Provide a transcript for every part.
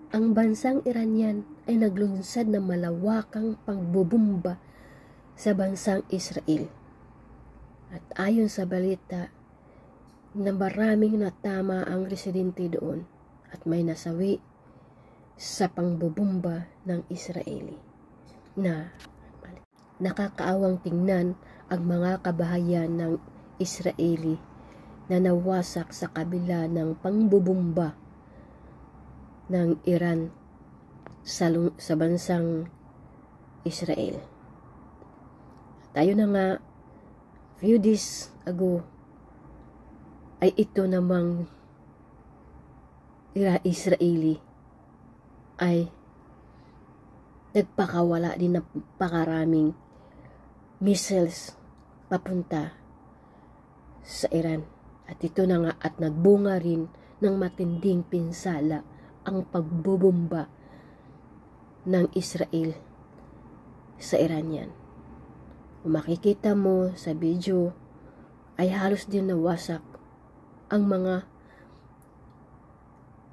ang bansang Iranian ay naglunsad ng malawakang pagbubumba sa bansang Israel. At ayon sa balita, na maraming natama ang residente doon at may nasawi sa pangbubumba ng Israeli. Na nakakaawang tingnan ang mga kabahayan ng Israeli na nawasak sa kabila ng pangbubumba ng Iran sa bansang Israel. Tayo na nga, few days ago, ay ito namang Israeli ay nagpakawala din ng pakaraming missiles papunta sa Iran. At ito na nga, at nagbunga rin ng matinding pinsala ang pagbubumba ng Israel sa Iranian. Kung makikita mo sa video, ay halos din nawasak ang mga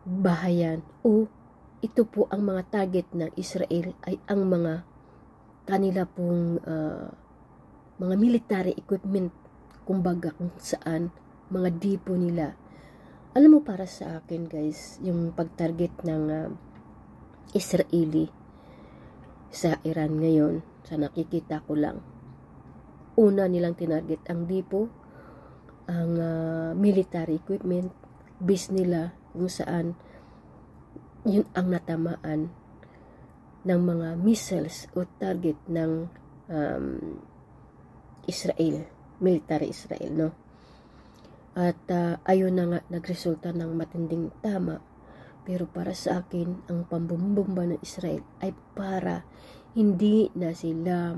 bahayan, o ito po ang mga target ng Israel ay ang mga kanila pong mga military equipment, kumbaga kung saan mga depo nila. Alam mo, para sa akin guys, yung pag-target ng Israeli sa Iran ngayon, sa nakikita ko lang, una nilang tinarget ang depo, ang military equipment, base nila kung saan yun ang natamaan ng mga missiles o target ng Israel, military Israel, no? At ayun na nga, nagresulta ng matinding tama. Pero para sa akin, ang pambumbumba ng Israel ay para hindi na sila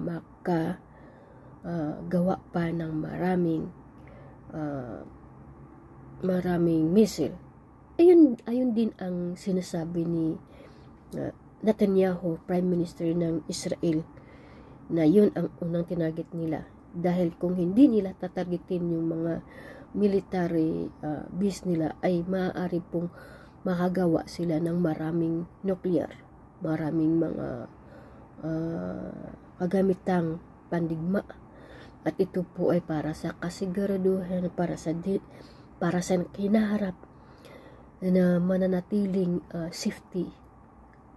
gawa pa ng maraming missile. Ayun din ang sinasabi ni Netanyahu, Prime Minister ng Israel, na yun ang unang tinarget nila. Dahil kung hindi nila tatargetin yung mga military base nila, ay maaari pong makagawa sila ng maraming nuclear, maraming mga kagamitang pandigma. At ito po ay para sa kasiguraduhan, para sa kinaharap na mananatiling safety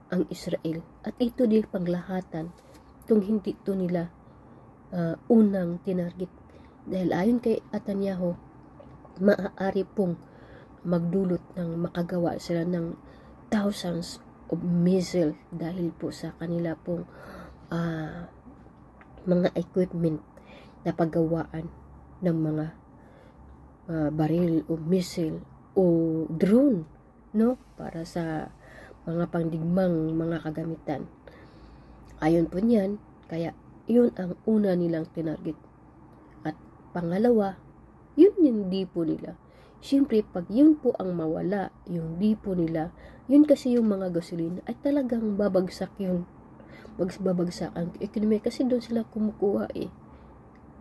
ang Israel. At ito din panglahatan kung hindi ito nila unang tinarget. Dahil ayon kay Netanyahu, maaari pong magdulot ng makagawa sila ng thousands of missile dahil po sa kanila pong mga equipment na paggawaan ng mga baril o missile o drone, no, para sa mga pangdigmang mga kagamitan. Ayon po niyan, kaya yun ang una nilang tinarget. At pangalawa, yun yung depo nila. Siyempre, pag yun po ang mawala, yung depo nila, yun kasi yung mga gasolina, ay talagang babagsak yun. Babagsak ang ekonomiya kasi doon sila kumukuha eh.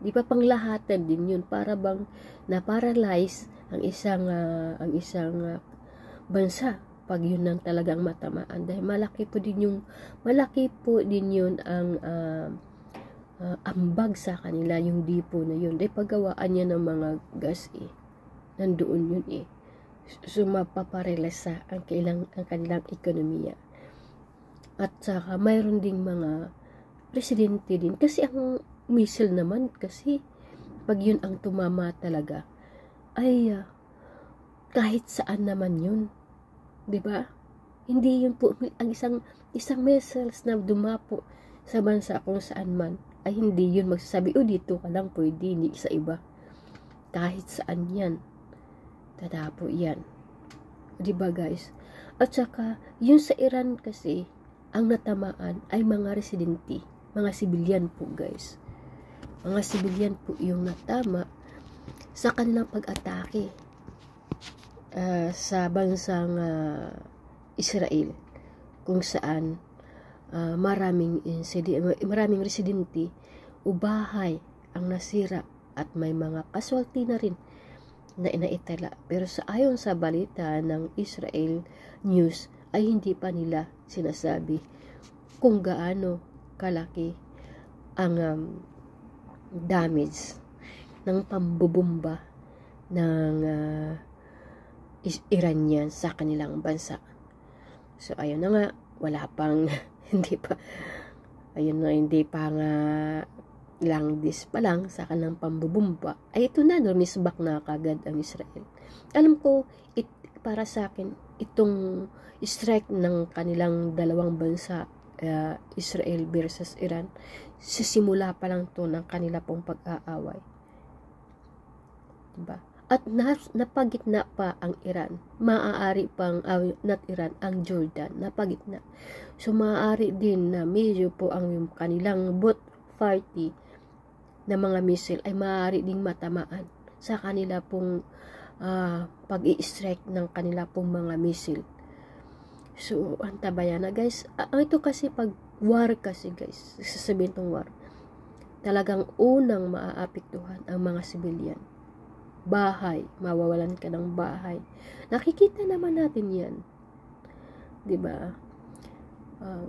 Di pa panglahatan din yun, para bang na-paralyze ang isang bansa pag yun nang talagang matamaan. Dahil malaki po din yun ang ambag sa kanila, yung depo na yun. Dahil paggawaan niya ng mga gas eh, nandoon yun eh. So mapaparelasa ang kanilang ekonomiya. At saka mayroon ding mga presidente din, kasi ang missile naman, kasi pag yun ang tumama talaga, ay kahit saan naman yun, di ba? Hindi yun po ang isang missiles na dumapo sa bansa kung saan man, ay hindi yun magsasabi, dito ka lang pwede, hindi sa iba. Kahit saan yan, tatapo yan. Di ba guys? At saka, yun sa Iran kasi, ang natamaan ay mga residente, mga sibilyan po guys. Mga sibilyan po yung natama sa kanilang pag-atake sa bansang Israel, kung saan maraming residente o bahay ang nasira at may mga casualty na rin na inaitala. Pero ayon sa balita ng Israel News, ay hindi pa nila sinasabi kung gaano kalaki ang damage ng pambubumba ng Iranian sa kanilang bansa. So ayun na nga, wala pang hindi pa nga lang this pa lang sa kanang pambubumba, ay ito na, lumisbak na kagad ang Israel. Alam ko, para sa akin, itong strike ng kanilang dalawang bansa, Israel versus Iran, sisimula pa lang to ng kanila pong pag-aaway. Diba? At napagitna pa ang Iran. Maaari pang, not Iran, ang Jordan, napagitna. So, maaari din na medyo po ang kanilang both party na mga missile ay maaari ding matamaan sa kanila pong pag-i-strike ng kanila pong mga missile. So, antabayan na guys. Ito kasi pag war kasi guys, sasabihin tong war, talagang unang maaapektuhan ang mga civilian. Bahay, mawawalan ka ng bahay. Nakikita naman natin yan. Diba?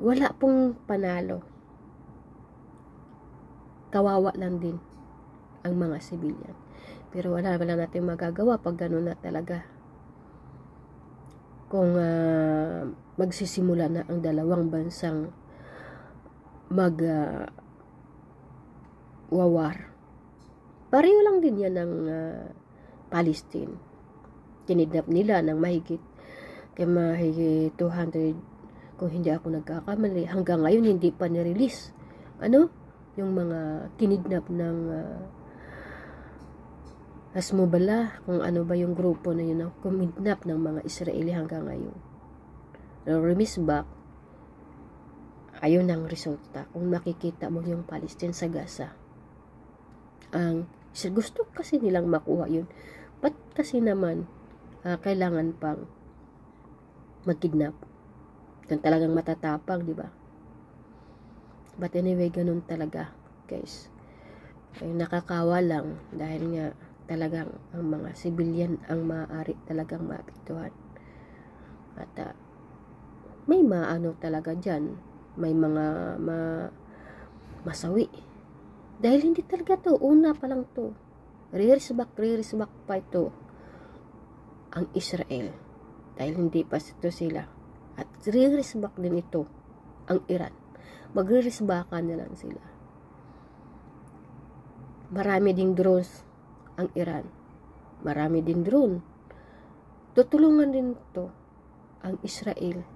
Wala pong panalo. Kawawa lang din ang mga civilian. Pero wala natin magagawa pag gano'n na talaga. Kung magsisimula na ang dalawang bansang wawar. Pareho lang din yan ng Palestine. Kinidnap nila ng mahigit 200, kung hindi ako nagkakamali, hanggang ngayon hindi pa nirelease. Yung mga kinidnap ng Hasmubala, kung ano ba yung grupo na yun, kumidnap ng mga Israeli hanggang ngayon. Release back, ayun ang resulta. Kung makikita mo yung Palestine sa Gaza, gusto kasi nilang makuha yun. Ba't kasi naman kailangan pang magkidnap? Kung talagang matatapang, di ba? But anyway, ganun talaga, guys. Ay, nakakawa lang dahil nga talagang ang mga civilian ang maaari talagang maapektuhan. At may maano talaga dyan. May mga masawi. Dahil hindi talaga to, una pa lang to. Re-resback pa ito ang Israel. Dahil hindi pa ito sila. At re-resback din ito ang Iran. Magre-resbackan na lang sila. Marami ding drones ang Iran. Marami din drone. Tutulungan din to ang Israel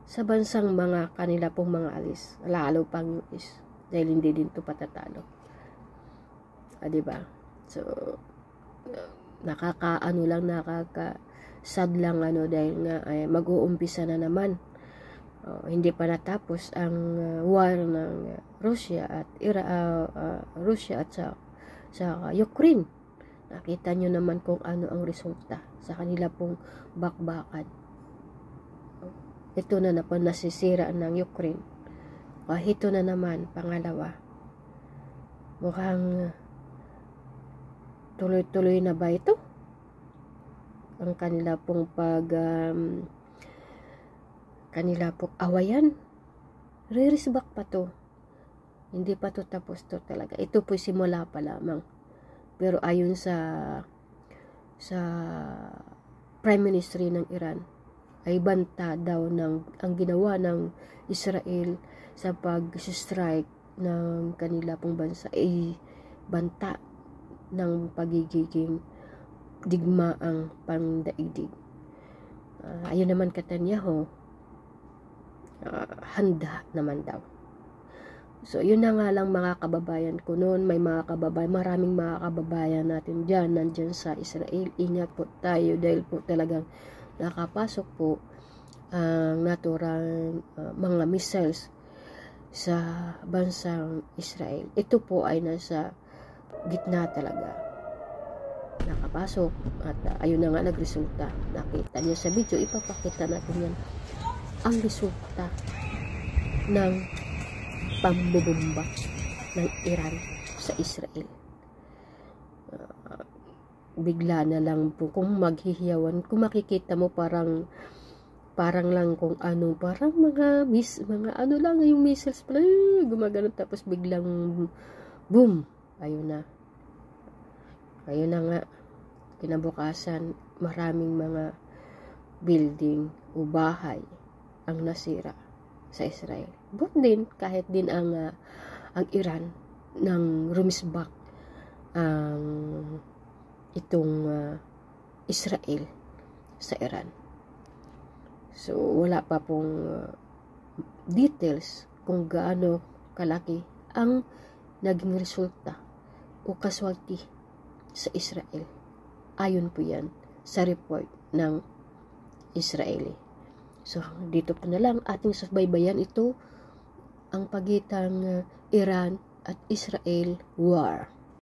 sa bansang mga kanila pong mga alis. Lalo pang US. Dahil hindi din to patatalo. Diba? So, nakaka-sad lang dahil nga mag-uumpisa na naman. Hindi pa natapos ang war ng Russia at sa Ukraine. Nakita nyo naman kung ano ang resulta sa kanila pong bakbakan. Ito na po nasisira ng Ukraine. Ito na naman, pangalawa. Mukhang tuloy-tuloy na ba ito? Ang kanila pong kanila pong awayan. Re-resback pa to. Hindi pa to tapos to talaga. Ito po simula pa lamang. Pero ayon sa Prime Minister ng Iran, ay banta daw ang ginawa ng Israel sa pag-strike ng kanila pong bansa ay banta ng pagiging digmaang pandaigdig. Ayun naman Netanyahu, handa naman daw. So, yun na nga lang mga kababayan ko noon. Maraming mga kababayan natin dyan, nandyan sa Israel. Ingat po tayo dahil po talagang nakapasok po ang naturang mga missiles sa bansang Israel. Ito po ay nasa gitna talaga. Nakapasok at ayun na nga nagresulta. Nakita niyo sa video, ipapakita natin yan. Ang resulta ng pambubumba ng Iran sa Israel. Bigla na lang po kung maghihiyawan, kung makikita mo parang parang lang kung ano, parang mga ano lang, yung missiles pala, gumagano, tapos biglang boom, ayun na nga, kinabukasan, maraming mga building o bahay ang nasira sa Israel. But din, kahit din ang Iran nang rumisbak ang itong Israel sa Iran. So, wala pa pong details kung gaano kalaki ang naging resulta o casualty sa Israel. Ayon po yan sa report ng Israeli. So, dito po na lang ating subaybayan ito, ang pagitang Iran at Israel war.